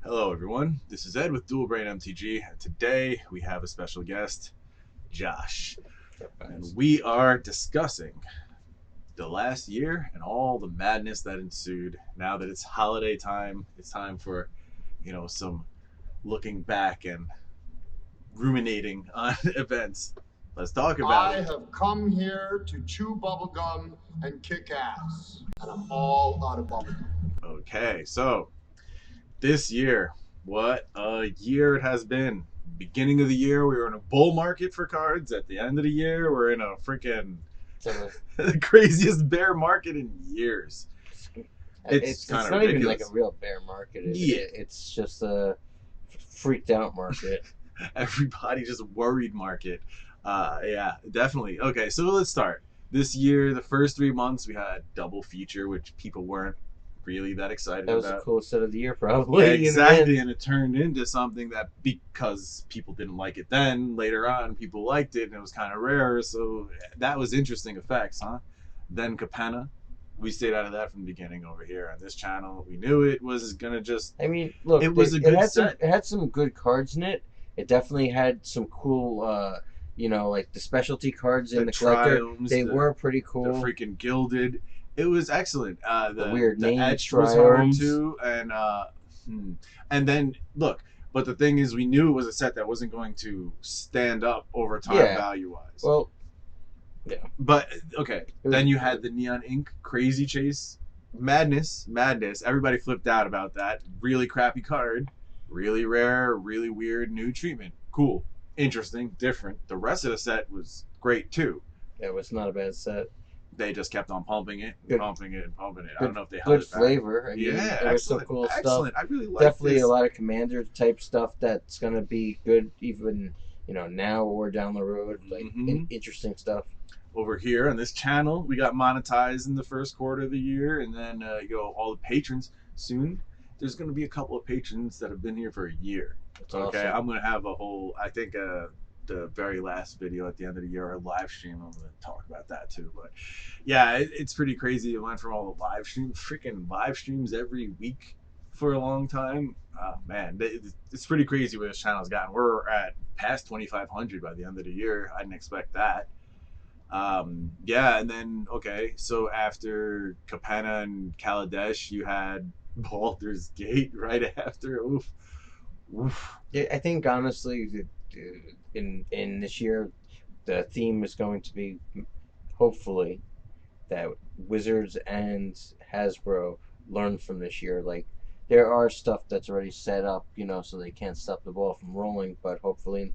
Hello, everyone. This is Ed with Dual Brain MTG, and today we have a special guest, Josh. And we are discussing the last year and all the madness that ensued. Now that it's holiday time, it's time for, some looking back and ruminating on events. Let's talk about I it. have come here to chew bubblegum and kick ass, and I'm all out of bubblegum. Okay, so this year, what a year it has been. Beginning of the year, we were in a bull market for cards. At the end of the year, we're in a freaking the craziest bear market in years. It's kind It's of not even like ridiculous. a real bear market. Yeah. It's just a freaked out market. Everybody just worried market. Yeah, definitely. Okay, so let's start. This year, the first 3 months, we had double feature, which people weren't really that excited That was the about. coolest set of the year, probably. Exactly, and it turned into something that because people didn't like it then, later on people liked it, and it was kind of rare. So that was interesting effects, huh? Then Capenna, we stayed out of that from the beginning over here on this channel. We knew it was gonna just. I mean, look, it was a good set. It had some good cards in it. It definitely had some cool, like the specialty cards in the collector. Triomes, They were pretty cool. The freaking gilded. It was excellent. The weird the name etched was hard triomes. too, and then look. But the thing is, we knew it was a set that wasn't going to stand up over time value wise. Well, yeah. But okay, then you had the Neon Ink Crazy Chase madness. Everybody flipped out about that. Really crappy card, really rare, really weird new treatment. Cool, interesting, different. The rest of the set was great too. It was not a bad set. They just kept on pumping it, pumping it. I don't know if they held it back. Good flavor. I mean, yeah, there was some cool excellent. stuff. I really like definitely this. A lot of commander type stuff that's gonna be good, even now or down the road. Like interesting stuff. Over here on this channel, we got monetized in the first quarter of the year, and then all the patrons soon. There's going to be a couple of patrons that have been here for a year. That's okay, awesome. I'm going to have a whole. I think the very last video at the end of the year, our live stream. I'm going to talk about that too. But yeah, it's pretty crazy. It went from all the freaking live streams every week for a long time. Oh man, it's pretty crazy where this channel's gotten. We're at past 2,500 by the end of the year. I didn't expect that. And then so after Capenna and Kaladesh, you had Baldur's Gate right after. Oof. Yeah, I think honestly, in this year, the theme is going to be, hopefully, that Wizards and Hasbro learn from this year. Like, there are stuff that's already set up, so they can't stop the ball from rolling. But hopefully,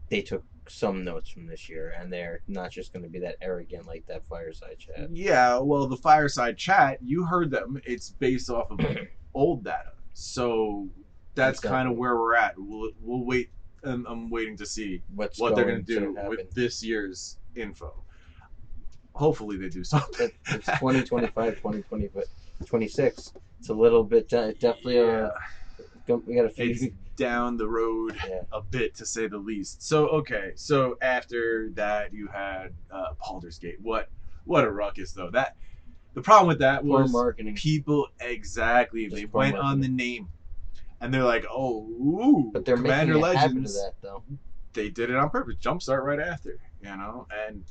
they took some notes from this year, and they're not just going to be that arrogant like that Fireside Chat. Yeah, well, the Fireside Chat, you heard them. It's based off of old data, so that's kind of where we're at. We'll wait. I'm waiting to see what they're going to do with this year's info. Hopefully, they do something. It's 2025, 2026. It's a little bit definitely. We got a few. It's down the road a bit, to say the least. So after that, you had Baldur's Gate. What a ruckus, though. That the problem with that was marketing. People they went marketing on the name, and they're like, but they're Commander making Legends. That though. They did it on purpose. Jumpstart right after, and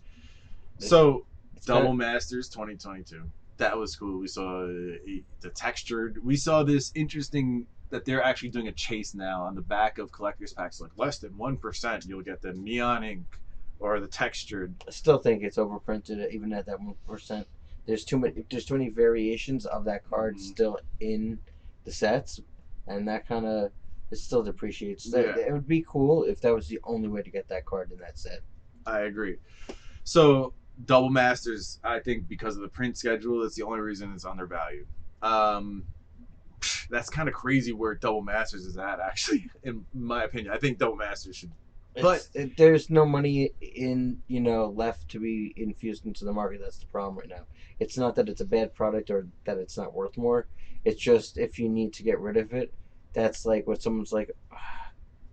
so Double Masters 2022. That was cool. We saw the textured. We saw this interesting that they're actually doing a chase now on the back of collector's packs. Like less than 1%, you'll get the neon ink or the textured. I still think it's overprinted, even at that 1%. There's too many variations of that card still in the sets, and that kind of it still depreciates. It would be cool if that was the only way to get that card in that set. I agree. So Double Masters, I think because of the print schedule, that's the only reason it's undervalued. That's kind of crazy where Double Masters is at, actually, in my opinion. I think Double Masters should. But there's no money in left to be infused into the market. That's the problem right now. It's not that it's a bad product or that it's not worth more. It's just if you need to get rid of it, that's like what someone's like,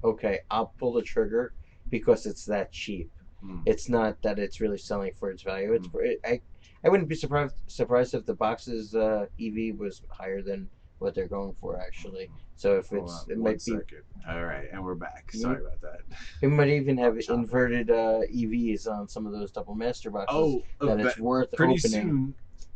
okay, I'll pull the trigger because it's that cheap. It's not that it's really selling for its value. It's I wouldn't be surprised if the box's EV was higher than what they're going for actually. So if Hold on it one might be, second. All right, and we're back. you, Sorry about that. it might even have Choppy. inverted EVs on some of those double master boxes Oh, that it's worth pretty opening. soon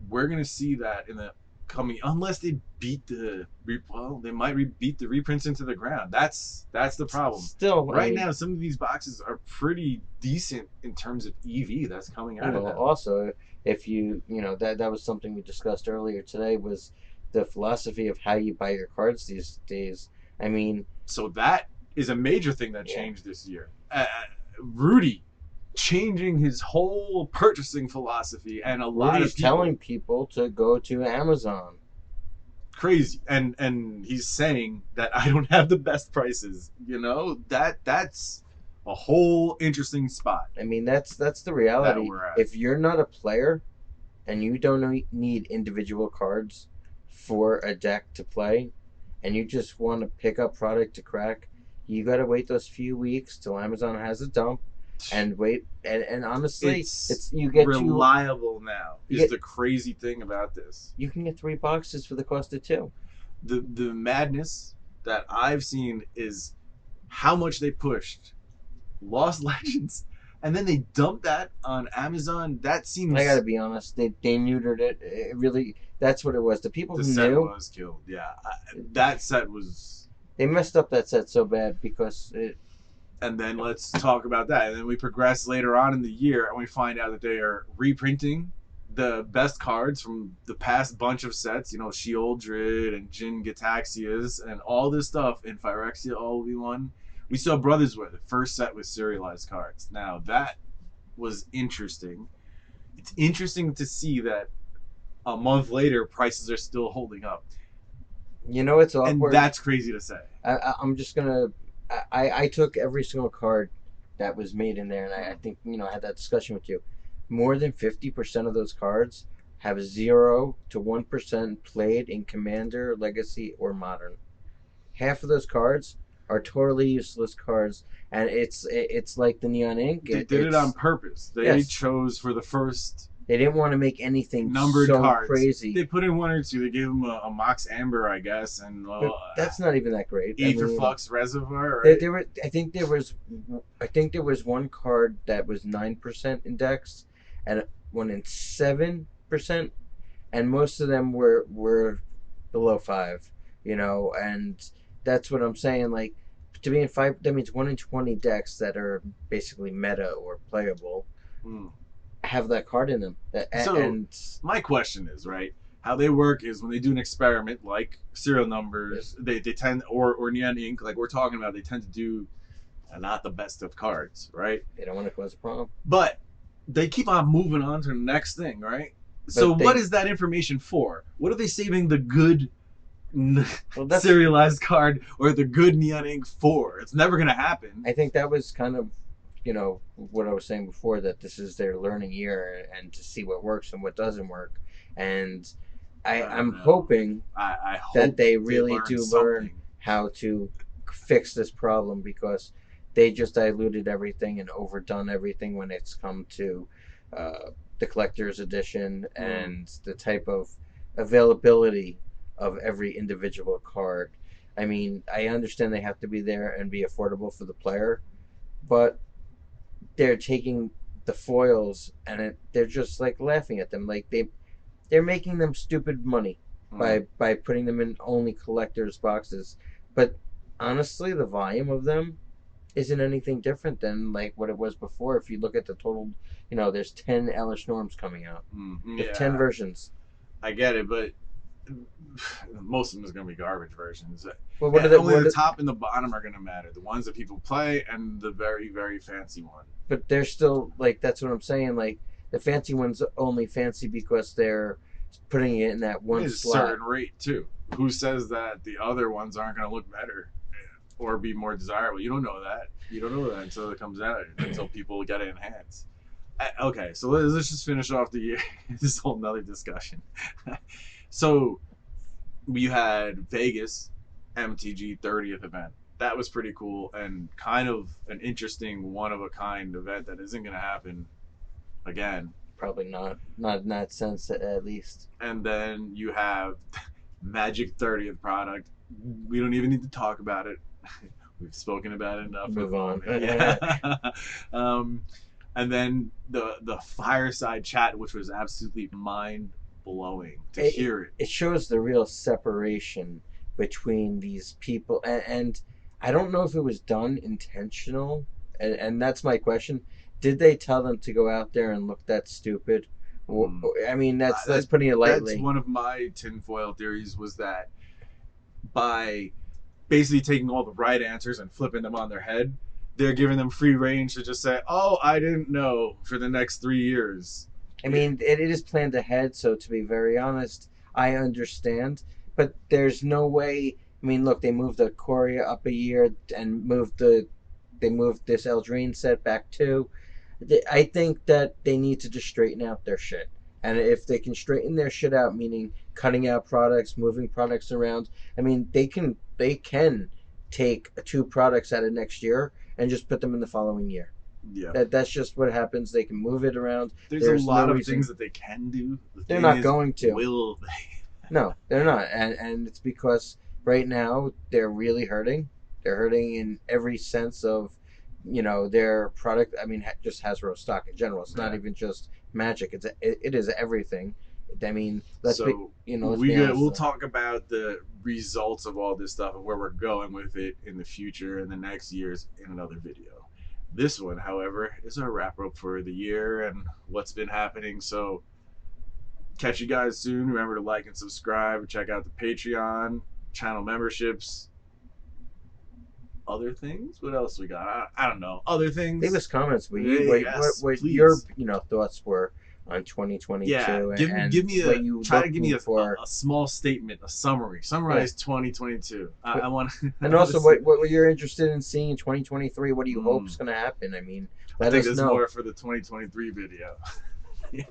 we're gonna see that in the coming, unless they beat they might beat the reprints into the ground. That's the problem. Still, Right now, some of these boxes are pretty decent in terms of EV that's coming out of them. Also, if that was something we discussed earlier today was the philosophy of how you buy your cards these days. I mean, So that is a major thing that Yeah. changed this year. Rudy changing his whole purchasing philosophy, and a lot of Rudy's people telling people to go to Amazon. crazy, and he's saying that I don't have the best prices. That's a whole interesting spot I mean, that's the that reality. we're at. If you're not a player and you don't need individual cards for a deck to play, and you just want to pick up product to crack, you got to wait those few weeks till Amazon has a dump, and wait. And honestly, It's you get reliable now. Is the crazy thing about this. you can get 3 boxes for the cost of 2. The madness that I've seen is how much they pushed Lost Legends, and then they dumped that on Amazon. That seems. I gotta be honest, they neutered it. It really, that's what it was. The people The who set knew, was killed. Yeah, that set was. they messed up that set so bad because And then let's talk about that. And then we progress later on in the year, and we find out that they are reprinting the best cards from the past bunch of sets. Shieldred and Jin Gataxias and all this stuff in Phyrexia All-V1. We saw Brothers War, the first set with serialized cards. Now, that was interesting. It's interesting to see that a month later, prices are still holding up. it's awkward. And that's crazy to say. I'm just gonna. I took every single card that was made in there, and I think I had that discussion with you. More than 50% of those cards have 0 to 1% played in Commander, Legacy, or Modern. Half of those cards are totally useless cards, and it's like the Neon Ink. They did it on purpose. They chose for the first. They didn't want to make anything numbered so cards. crazy. They put in 1 or 2. They gave them a Mox Amber, I guess, and But that's not even that great. Aetherflux Reservoir. Right? I think there was one card that was 9% index, and one in 7%, and most of them were below 5. And that's what I'm saying. Like, to be in 5, that means 1 in 20 decks that are basically meta or playable. Have that card in them. My question is, right, how they work is when they do an experiment like serial numbers, they tend, or Neon Ink, like we're talking about, they tend to do not the best of cards, right? They don't want to cause a problem. But they keep on moving on to the next thing, right? So what is that information for? What are they saving the good serialized card or the good Neon Ink for? It's never going to happen. I think that was kind of what I was saying before, that this is their learning year and to see what works and what doesn't work. And I'm hoping I hope that they really do learn something. how to fix this problem, because they just diluted everything and overdone everything when it's come to the collector's edition and the type of availability of every individual card. I mean, I understand they have to be there and be affordable for the player, but they're taking the foils and they're just like laughing at them. Like they're making them stupid money by putting them in only collector's boxes. But honestly, the volume of them isn't anything different than like what it was before. If you look at the total, there's 10 Elish Norms coming out. There's 10 versions. I get it, but most of them is going to be garbage versions. Well, only the top and the bottom are going to matter. The ones that people play and the very, very fancy one. But they're still, like, that's what I'm saying. Like, the fancy ones only fancy because they're putting it in that one slot. It's a certain rate, too. Who says that the other ones aren't going to look better or be more desirable? You don't know that. You don't know that until it comes out, until people get it in hands. Okay, so let's just finish off the year. This whole nother discussion. So we had Vegas MTG 30th event. That was pretty cool and kind of an interesting one-of-a-kind event that isn't going to happen again. Probably not in that sense, at least. And then you have Magic 30th product. We don't even need to talk about it. We've spoken about it enough. Move on. Yeah. And then the fireside chat, which was absolutely mind blowing to hear it. It shows the real separation between these people, and I don't know if it was done intentional, and that's my question. Did they tell them to go out there and look that stupid? I mean, that's putting it lightly. That's one of my tinfoil theories, was that by basically taking all the right answers and flipping them on their head, they're giving them free range to just say, "Oh, I didn't know," for the next 3 years. I mean, it is planned ahead, so to be very honest, I understand. But there's no way. I mean, look, they moved the Coria up a year and they moved this Eldrine set back too. I think that they need to just straighten out their shit. And if they can straighten their shit out, meaning cutting out products, moving products around, I mean, they can take 2 products out of next year and just put them in the following year. Yeah. That's just what happens. They can move it around. There's a lot of things that they can do. They're not going to. Will they? No, they're not. And it's because right now they're really hurting. They're hurting in every sense of, their product. I mean, just Hasbro stock in general. It's not even just Magic. It is everything. I mean, we'll talk about the results of all this stuff and where we're going with it in the future in the next years in another video. This one, however, is our wrap up for the year and what's been happening. So catch you guys soon. Remember to like and subscribe. Check out the Patreon, channel memberships. Other things? What else we got? I don't know. Other things? Leave us comments. What please. your thoughts were on 2022? Yeah, give me a small statement, a summary. Summarize 2022. I want. And also, what you're interested in seeing in 2023? What do you hope is going to happen? I mean, I think there's more for the 2023 video. Yeah.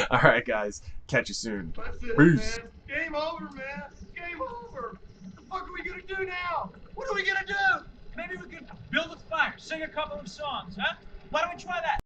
All right, guys. Catch you soon. That's it, Peace. man. Game over, man. Game over. What the fuck are we gonna do now? What are we gonna do? Maybe we could build a fire, sing a couple of songs, huh? Why don't we try that?